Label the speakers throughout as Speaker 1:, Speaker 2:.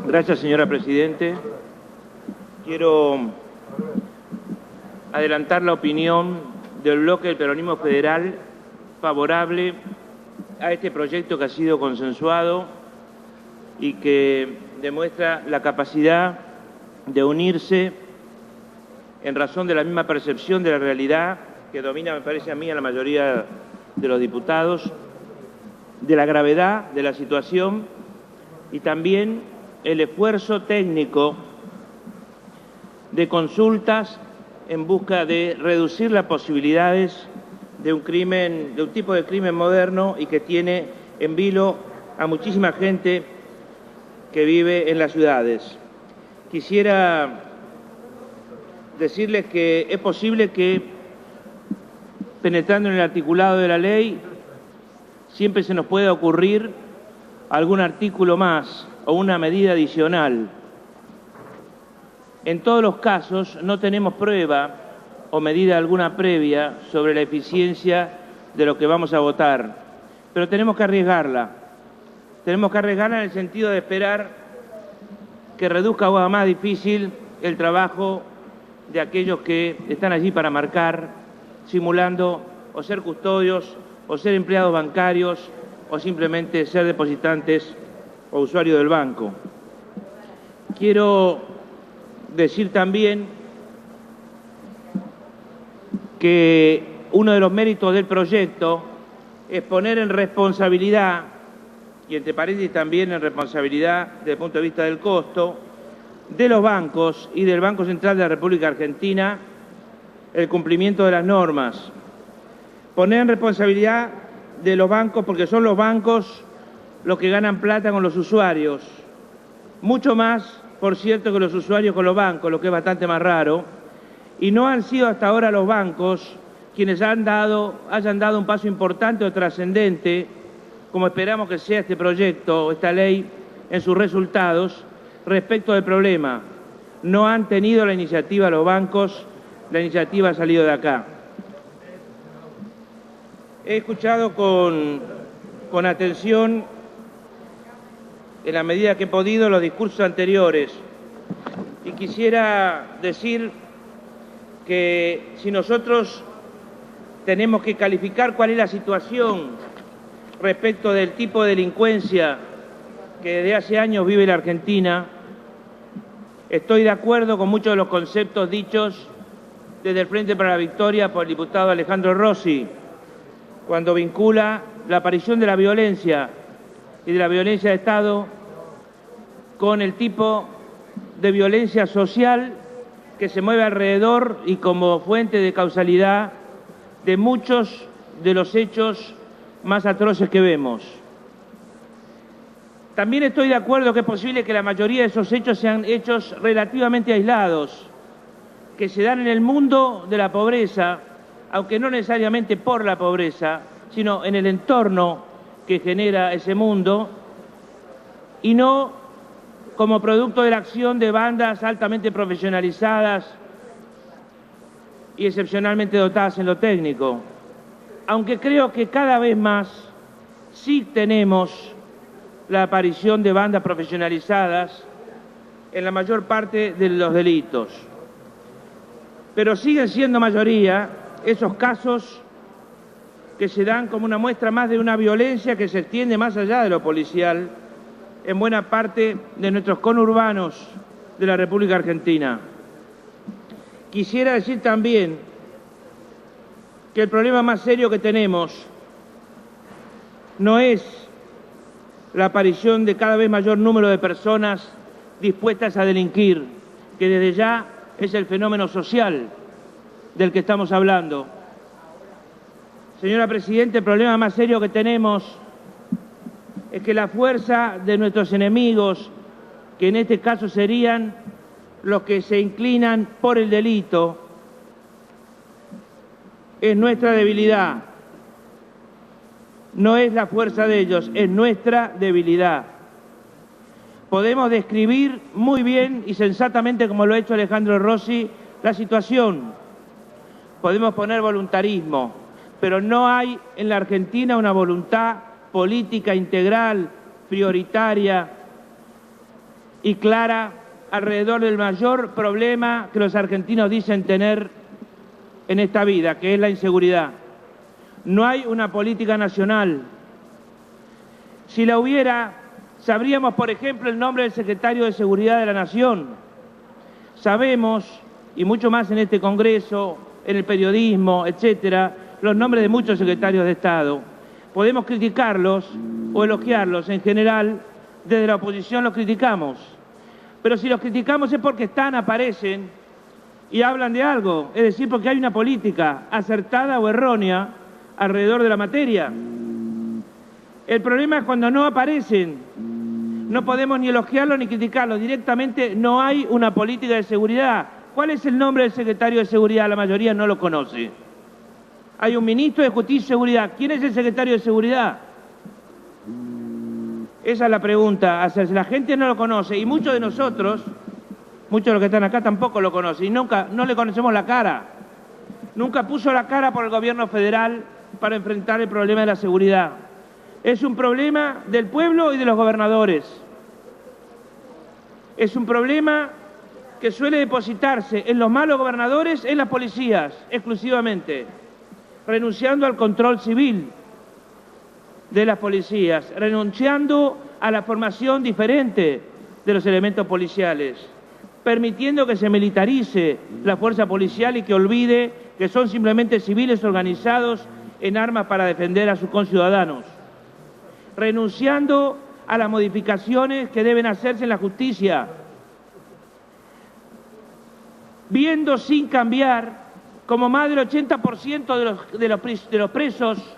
Speaker 1: Gracias, señora Presidente. Quiero adelantar la opinión del bloque del Peronismo Federal favorable a este proyecto que ha sido consensuado y que demuestra la capacidad de unirse en razón de la misma percepción de la realidad que domina, me parece a mí, a la mayoría de los diputados, de la gravedad de la situación y también el esfuerzo técnico de consultas en busca de reducir las posibilidades de un crimen, de un tipo de crimen moderno y que tiene en vilo a muchísima gente que vive en las ciudades. Quisiera decirles que es posible que, penetrando en el articulado de la ley, siempre se nos pueda ocurrir algún artículo más o una medida adicional. En todos los casos no tenemos prueba o medida alguna previa sobre la eficiencia de lo que vamos a votar, pero tenemos que arriesgarla. Tenemos que arriesgarla en el sentido de esperar que reduzca o haga más difícil el trabajo de aquellos que están allí para marcar, simulando o ser custodios o ser empleados bancarios o simplemente ser depositantes o usuarios del banco. Quiero decir también que uno de los méritos del proyecto es poner en responsabilidad, y entre paréntesis también en responsabilidad desde el punto de vista del costo, de los bancos y del Banco Central de la República Argentina el cumplimiento de las normas. Poner en responsabilidad de los bancos porque son los bancos los que ganan plata con los usuarios, mucho más, por cierto, que los usuarios con los bancos, lo que es bastante más raro, y no han sido hasta ahora los bancos quienes hayan dado un paso importante o trascendente, como esperamos que sea este proyecto, esta ley, en sus resultados, respecto del problema. No han tenido la iniciativa los bancos, la iniciativa ha salido de acá. He escuchado con atención, en la medida que he podido, los discursos anteriores y quisiera decir que si nosotros tenemos que calificar cuál es la situación respecto del tipo de delincuencia que desde hace años vive la Argentina, estoy de acuerdo con muchos de los conceptos dichos desde el Frente para la Victoria por el diputado Alejandro Rossi, cuando vincula la aparición de la violencia y de la violencia de Estado con el tipo de violencia social que se mueve alrededor y como fuente de causalidad de muchos de los hechos más atroces que vemos. También estoy de acuerdo que es posible que la mayoría de esos hechos sean hechos relativamente aislados, que se dan en el mundo de la pobreza, aunque no necesariamente por la pobreza, sino en el entorno que genera ese mundo, y no como producto de la acción de bandas altamente profesionalizadas y excepcionalmente dotadas en lo técnico. Aunque creo que cada vez más sí tenemos la aparición de bandas profesionalizadas en la mayor parte de los delitos. Pero siguen siendo mayoría esos casos que se dan como una muestra más de una violencia que se extiende más allá de lo policial en buena parte de nuestros conurbanos de la República Argentina. Quisiera decir también que el problema más serio que tenemos no es la aparición de cada vez mayor número de personas dispuestas a delinquir, que desde ya es el fenómeno social del que estamos hablando. Señora Presidenta, el problema más serio que tenemos es que la fuerza de nuestros enemigos, que en este caso serían los que se inclinan por el delito, es nuestra debilidad. No es la fuerza de ellos, es nuestra debilidad. Podemos describir muy bien y sensatamente, como lo ha hecho Alejandro Rossi, la situación. Podemos poner voluntarismo, pero no hay en la Argentina una voluntad política integral, prioritaria y clara alrededor del mayor problema que los argentinos dicen tener en esta vida, que es la inseguridad. No hay una política nacional. Si la hubiera, sabríamos, por ejemplo, el nombre del secretario de Seguridad de la Nación. Sabemos, y mucho más en este Congreso, en el periodismo, etcétera, los nombres de muchos secretarios de Estado. Podemos criticarlos o elogiarlos. En general, desde la oposición los criticamos. Pero si los criticamos es porque aparecen y hablan de algo. Es decir, porque hay una política acertada o errónea alrededor de la materia. El problema es cuando no aparecen. No podemos ni elogiarlos ni criticarlos. Directamente no hay una política de seguridad. ¿Cuál es el nombre del secretario de Seguridad? La mayoría no lo conoce. Hay un ministro de Justicia y Seguridad. ¿Quién es el secretario de Seguridad? Esa es la pregunta. Hacerse. La gente no lo conoce y muchos de nosotros, muchos de los que están acá tampoco lo conocen y no le conocemos la cara. Nunca puso la cara por el gobierno federal para enfrentar el problema de la seguridad. Es un problema del pueblo y de los gobernadores. Es un problema que suele depositarse en los malos gobernadores, en las policías, exclusivamente, renunciando al control civil de las policías, renunciando a la formación diferente de los elementos policiales, permitiendo que se militarice la fuerza policial y que olvide que son simplemente civiles organizados en armas para defender a sus conciudadanos, renunciando a las modificaciones que deben hacerse en la justicia, viendo sin cambiar como más del 80% de los presos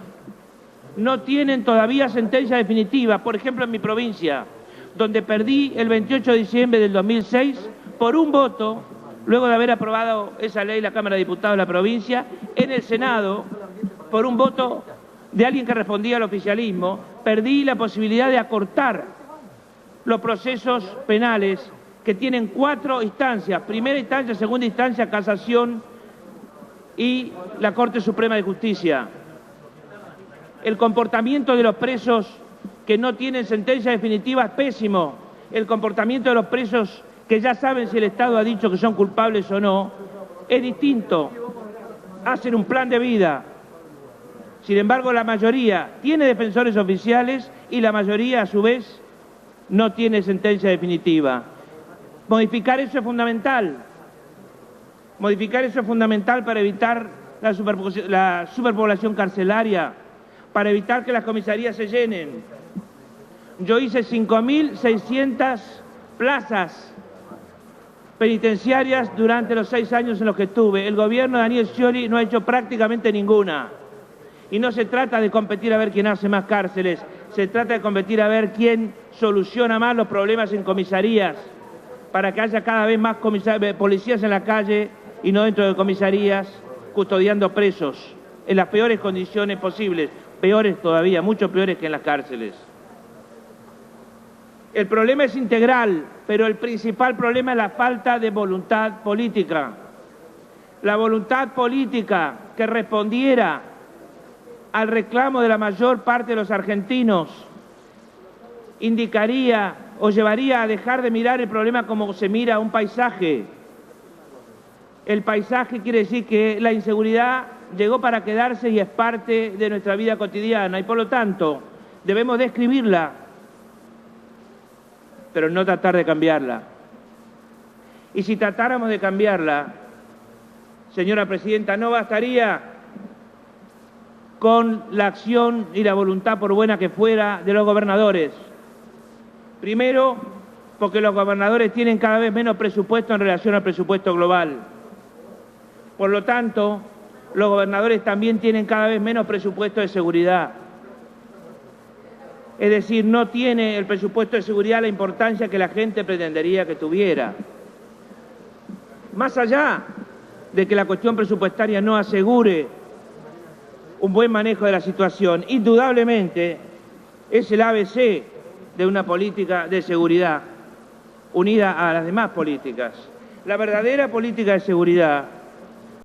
Speaker 1: no tienen todavía sentencia definitiva. Por ejemplo, en mi provincia, donde perdí el 28 de diciembre del 2006 por un voto, luego de haber aprobado esa ley la Cámara de Diputados de la provincia, en el Senado, por un voto de alguien que respondía al oficialismo, perdí la posibilidad de acortar los procesos penales que tienen 4 instancias: primera instancia, segunda instancia, casación y la Corte Suprema de Justicia. El comportamiento de los presos que no tienen sentencia definitiva es pésimo. El comportamiento de los presos que ya saben si el Estado ha dicho que son culpables o no es distinto. Hacen un plan de vida. Sin embargo, la mayoría tiene defensores oficiales y la mayoría, a su vez, no tiene sentencia definitiva. Modificar eso es fundamental. Modificar eso es fundamental para evitar la superpoblación carcelaria, para evitar que las comisarías se llenen. Yo hice 5.600 plazas penitenciarias durante los 6 años en los que estuve. El gobierno de Daniel Scioli no ha hecho prácticamente ninguna. Y no se trata de competir a ver quién hace más cárceles, se trata de competir a ver quién soluciona más los problemas en comisarías, para que haya cada vez más policías en la calle y no dentro de comisarías custodiando presos en las peores condiciones posibles, peores todavía, mucho peores que en las cárceles. El problema es integral, pero el principal problema es la falta de voluntad política. La voluntad política que respondiera al reclamo de la mayor parte de los argentinos indicaría o llevaría a dejar de mirar el problema como se mira un paisaje. El paisaje quiere decir que la inseguridad llegó para quedarse y es parte de nuestra vida cotidiana y por lo tanto debemos describirla, pero no tratar de cambiarla. Y si tratáramos de cambiarla, señora Presidenta, no bastaría con la acción y la voluntad, por buena que fuera, de los gobernadores. Primero, porque los gobernadores tienen cada vez menos presupuesto en relación al presupuesto global. Por lo tanto, los gobernadores también tienen cada vez menos presupuesto de seguridad. Es decir, no tiene el presupuesto de seguridad la importancia que la gente pretendería que tuviera. Más allá de que la cuestión presupuestaria no asegure un buen manejo de la situación, indudablemente es el ABC de una política de seguridad unida a las demás políticas. La verdadera política de seguridad